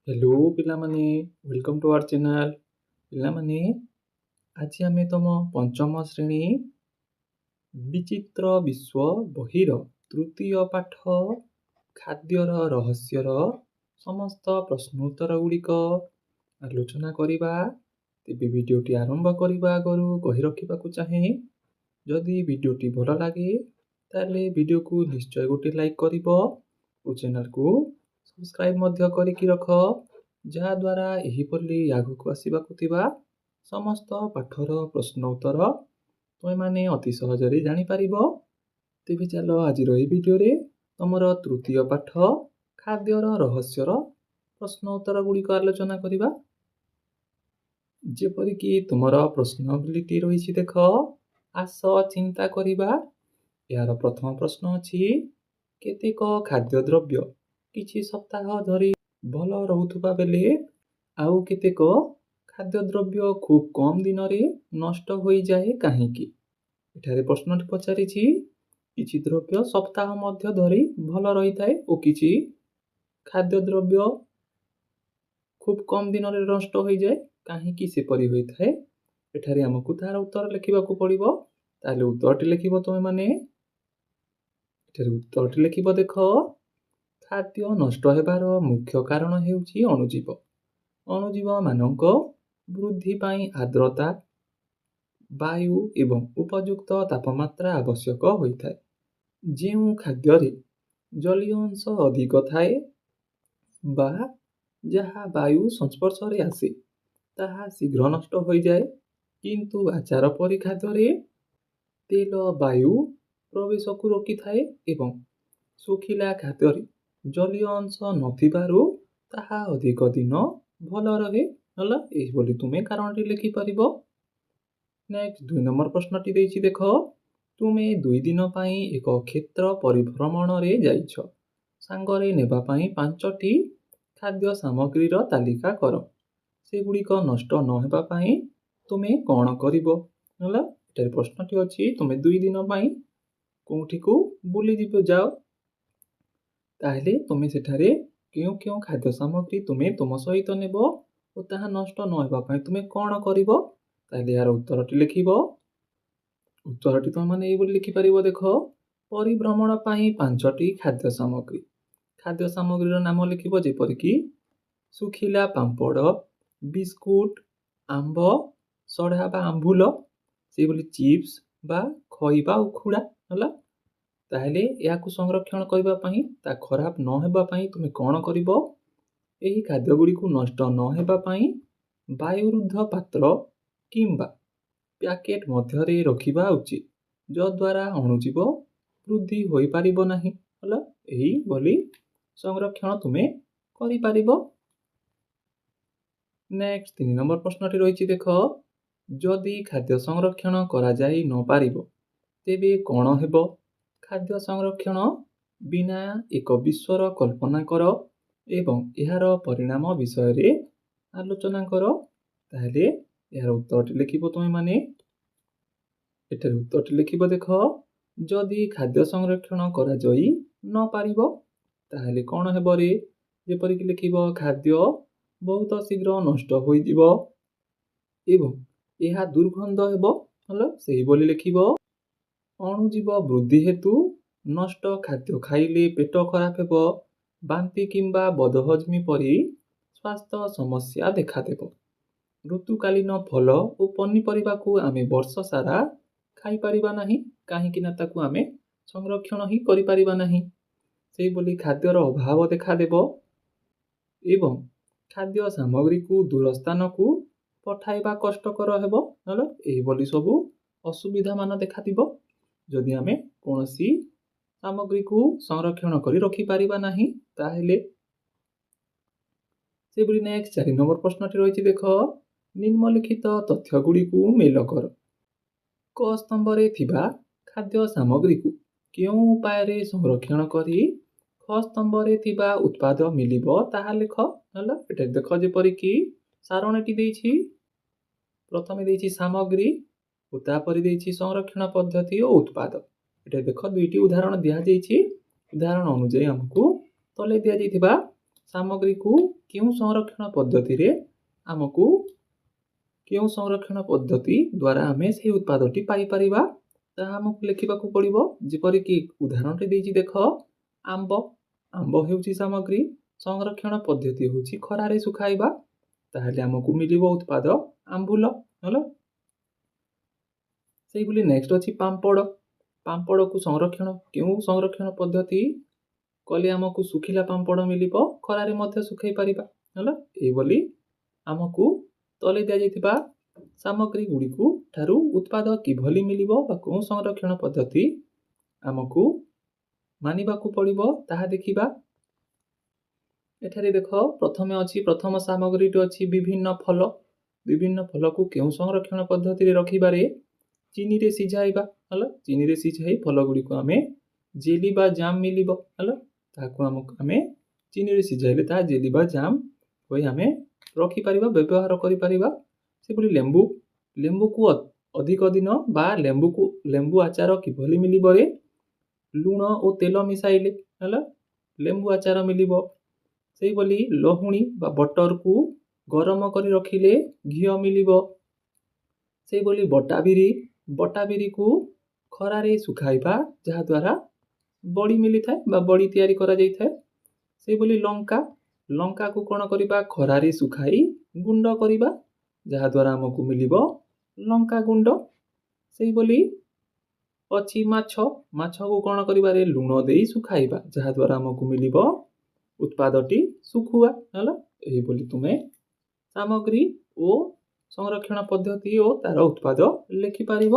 Hello पिलामाने welcome to our channel पिलामाने आज आमे तम पंचम श्रेणी विचित्र विश्व बहिर तृतीय पाठ खाद्यर रहस्यर समस्त प्रश्न उत्तर गुड़िक आलोचना करिबा। तेबे भिडियोटी आरंभ करिबा आगरु कहि रखिबाकु चाहे जदि भिडियोटी भल लागे ताले भिडियो को निश्चय गोटे लाइक करिबो और चैनल को सब्सक्राइब मध्य करिकि रख जहाद्वारा एहिपरि आगकु आसिबाकु थिबा समस्त पाठर प्रश्न उत्तर तुमे माने अति सहजरे जानि पारिबो। तेबे चलो आज एही भिडियो रे तमर तृतीय पाठ खाद्यर रहस्यर प्रश्न उत्तर गुड़िक आलोचना करिबा। जेपरिकि तुमर प्रश्नबिलिटी रहिछि देख आस चिंता करिबा। यार प्रथम प्रश्न अछि केतेक खाद्य द्रव्य किछि सप्ताह धरि भल रहुथुबा बेले आउ केतेक खाद्य द्रव्य खूब कम दिन रे नष्ट होई जाए काहेकि। एठारे प्रश्नटी पचारिछि किछि द्रव्य सप्ताह मध्य धरि भल रही थाए ओ किछि खाद्य द्रव्य खूब कम दिन रे नष्ट होई जाए काहेकि सेपरि होई थाए। एठारे हमकु तार उत्तर लिखिबाकू पड़िबो। ताले उत्तरटी लिखिबो तुमे माने। एठारे उत्तरटी लिखिबो देख खाद्य नष्ट हेबार मुख्य कारण हेउछि अणुजीव। अणुजीव मानक वृद्धि पाई आर्द्रता वायु एवं उपयुक्त तापमात्रा आवश्यक होइथाए। जेउ खाद्य रे जलीय अंश अधिक थाए बा जहा वायु संस्पर्श रे आसे ताहा शीघ्र नष्ट हो जाए, किंतु आचार परि खाद्य रे तेल वायु प्रवेश को रोकी थाए एवं सुखिला खाद्य रे जलीय अंश नथिबारु ताहा अधिक दिन भल रहे हला एही बोली तुमे कारणटी लिखि परिबो। नेक्स्ट 2 नंबर प्रश्नटी देछि देख तुमे 2 दिन पाई एक क्षेत्र परिभ्रमण रे जाइछ सांगरे नेबा पाई 5टी खाद्य सामग्री रो तालिका कर सेगुड़िक नष्ट न हेबा पाई तुमे कोन करिबो हला। एटारे प्रश्नटी अछि तुमे 2 दिन पाई कोठी को बुली जिबो जाओ ताहेले तुमे सेठारे केउ केउ खाद्य सामग्री तुमे तुम सहित नेबो ओ ताहा नष्ट न हेबा पाई तुमे कोन करिबो ताहेले यार उत्तरटी लिखिबो। उत्तरटी तुम माने एई बोली लिखि परिबो देख परिभ्रमण पाई 5टी खाद्य सामग्री रो नाम लिखिबो जेपरिकि सुखिला पांपड़ बिस्कुट आंब सढ़ा बा आंबुल से बोली चिप्स बा खई बा उखुड़ा हला। ताहेले याकु संरक्षण करिबा पई ता खराब न हेबा पई तुमे कोन करिवो एही खाद्य गुडी को नष्ट न हेबा पई वायुरुद्ध पात्र किंबा पैकेट मध्य रे रखिबा उचित जो द्वारा अणुजीव वृद्धि होई पारिबो नाही हला। एही बोली संरक्षण तुमे करि पारिबो। नेक्स्ट 3 नंबर प्रश्नटी रहिछि देख जदि खाद्य संरक्षण करा जाई न पारिबो तेबे कोन हेबो। खाद्य संरक्षण बिना एक विश्वर कल्पना कर एवं यार परिणाम विषय रे आलोचना कर ताहेले यार उत्तरटी लिखिबो तुमे माने। एटार उत्तरटी लिखिबो देख जदि खाद्य संरक्षण करा जाई न पारिबो ताहेले कोन हेबो रे जेपरिकि लिखिबो खाद्य बहुत शीघ्र नष्ट होई जिवो एवं यह दुर्गंध हेबो हला सेही बोली लिखिबो अणुजीव वृद्धि हेतु नष्ट खाद्य खाइले पेट खराब हेबो बांति किंबा बदहजमी परि स्वास्थ्य समस्या देखा देबो। ऋतुकालीन फल और पनीपरिबा को आमे वर्ष सारा खाई परिबा नाही काहेकि ना ताकू आमे संरक्षण ही करि परिबा नाही सेही बोली खाद्यर अभाव देखा देबो एवं खाद्य सामग्री को दूर स्थान को पठाइबा कष्टकर हेबो हला एही बोली सबु असुविधा मान देखा दिबो जदि आमे कोनोसी सामग्री को संरक्षण करी रखि पारिबा नाही ताहेले। से बोली नेक्स्ट 4 नंबर प्रश्नटी रहिछि देख निम्नलिखित तथ्य गुडी को मेल कर क स्तंभ रे थिबा खाद्य सामग्री को केउ उपाय रे संरक्षण करी ख स्तंभ रे थिबा उत्पाद मिलिबो ताहा लेख हला। एटा देख जेपरिकि सारणीटी देछि प्रथमे देछि सामग्री ओ तापरि देछि संरक्षण पद्धति और उत्पाद। एटा देख दुईटी उदाहरण दिया जाइछि उदाहरण अनुसार हमकु तले दिया जाइथिबा ସାମଗ୍ରୀକୁ କେଉଁ ସଂରକ୍ଷଣ ପଦ୍ଧତିରେ ଆମକୁ କେଉଁ ସଂରକ୍ଷଣ ପଦ୍ଧତି ଦ୍ୱାରା ଆମେ ସେହି ଉତ୍ପାଦଟି ପାଇପାରିବା ତାହା ଆମକୁ ଲେଖିବାକୁ ପଡ଼ିବ। ଯେପରିକି ଉଦାହରଣଟି ଦେଇଛି ଦେଖ, ଆମ୍ବ। ଆମ୍ବ ହେଉଛି ସାମଗ୍ରୀ, ସଂରକ୍ଷଣ ପଦ୍ଧତି ହେଉଛି ଖରାରେ ଶୁଖାଇବା, ତାହେଲେ ଆମକୁ ମିଳିବ ଉତ୍ପାଦ ଆମ୍ବୁଲ। ହେଲା, ସେଇଭଳି ନେକ୍ସଟ ଅଛି ପାମ୍ପଡ଼। ପାମ୍ପଡ଼କୁ କେଉଁ ସଂରକ୍ଷଣ ପଦ୍ଧତି କଲେ ଆମକୁ ଶୁଖିଲା ପାମ୍ପଡ଼ ମିଳିବ, ଖରାରେ ମଧ୍ୟ ଶୁଖାଇ ପାରିବା। ହେଲା, ଏଇଭଳି ଆମକୁ ତଳେ ଦିଆଯାଇଥିବା ସାମଗ୍ରୀ ଗୁଡ଼ିକୁ ଠାରୁ ଉତ୍ପାଦ କିଭଳି ମିଳିବ ବା କେଉଁ ସଂରକ୍ଷଣ ପଦ୍ଧତି ଆମକୁ ମାନିବାକୁ ପଡ଼ିବ ତାହା ଦେଖିବା। ଏଠାରେ ଦେଖ, ପ୍ରଥମ ସାମଗ୍ରୀଟି ଅଛି ବିଭିନ୍ନ ଫଳ। ବିଭିନ୍ନ ଫଳକୁ କେଉଁ ସଂରକ୍ଷଣ ପଦ୍ଧତିରେ ରଖିବାରେ, ଚିନିରେ ସିଝାଇବା। ହେଲା, ଚିନିରେ ସିଝାଇ ଫଳ ଗୁଡ଼ିକୁ ଆମେ ଜେଲି ବା ଜାମ୍ ମିଳିବ। ହେଲା, ତାହାକୁ ଆମେ ଚିନିରେ ସିଝାଇଲେ ତାହା ଜେଲି ବା ଜାମ୍ ହୋଇ ଆମେ ରଖିପାରିବା, ବ୍ୟବହାର କରିପାରିବା। ସେଭଳି ଲେମ୍ବୁକୁ ଅଧିକ ଦିନ ବା ଲେମ୍ବୁ ଆଚାର କିଭଳି ମିଳିବରେ, ଲୁଣ ଓ ତେଲ ମିଶାଇଲେ ହେଲା ଲେମ୍ବୁ ଆଚାର ମିଳିବ। ସେଇଭଳି ଲହୁଣୀ ବା ବଟରକୁ ଗରମ କରି ରଖିଲେ ଘିଅ ମିଳିବ। ସେଇଭଳି ବଟାବିରିକୁ ଖରାରେ ଶୁଖାଇବା, ଯାହାଦ୍ୱାରା ବଡ଼ି ମିଳିଥାଏ ବା ବଡ଼ି ତିଆରି କରାଯାଇଥାଏ। ସେଇଭଳି ଲଙ୍କାକୁ କ'ଣ କରିବା, ଖରାରେ ଶୁଖାଇ ଗୁଣ୍ଡ କରିବା, ଯାହାଦ୍ୱାରା ଆମକୁ ମିଳିବ ଲଙ୍କା ଗୁଣ୍ଡ। ସେଇଭଳି ଅଛି ମାଛକୁ କ'ଣ କରିବାରେ, ଲୁଣ ଦେଇ ଶୁଖାଇବା, ଯାହାଦ୍ୱାରା ଆମକୁ ମିଳିବ ଉତ୍ପାଦଟି ଶୁଖୁଆ। ହେଲା, ଏହିଭଳି ତୁମେ ସାମଗ୍ରୀ ଓ ସଂରକ୍ଷଣ ପଦ୍ଧତି ଓ ତାର ଉତ୍ପାଦ ଲେଖିପାରିବ।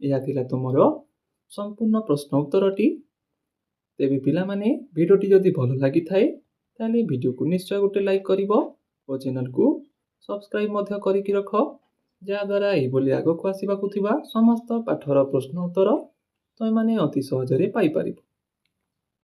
ଏହା ଥିଲା ତୁମର ସମ୍ପୂର୍ଣ୍ଣ ପ୍ରଶ୍ନ ଉତ୍ତରଟି। ତେବେ ପିଲାମାନେ, ଭିଡ଼ିଓଟି ଯଦି ଭଲ ଲାଗିଥାଏ ତାହେଲେ ଭିଡ଼ିଓକୁ ନିଶ୍ଚୟ ଗୋଟେ ଲାଇକ୍ କରିବ ଓ ଚ୍ୟାନେଲକୁ ସବସ୍କ୍ରାଇବ୍ ମଧ୍ୟ କରିକି ରଖ, ଯାହାଦ୍ୱାରା ଏହିଭଳି ଆଗକୁ ଆସିବାକୁ ଥିବା ସମସ୍ତ ପାଠର ପ୍ରଶ୍ନ ଉତ୍ତର ତୁମେମାନେ ଅତି ସହଜରେ ପାଇପାରିବ।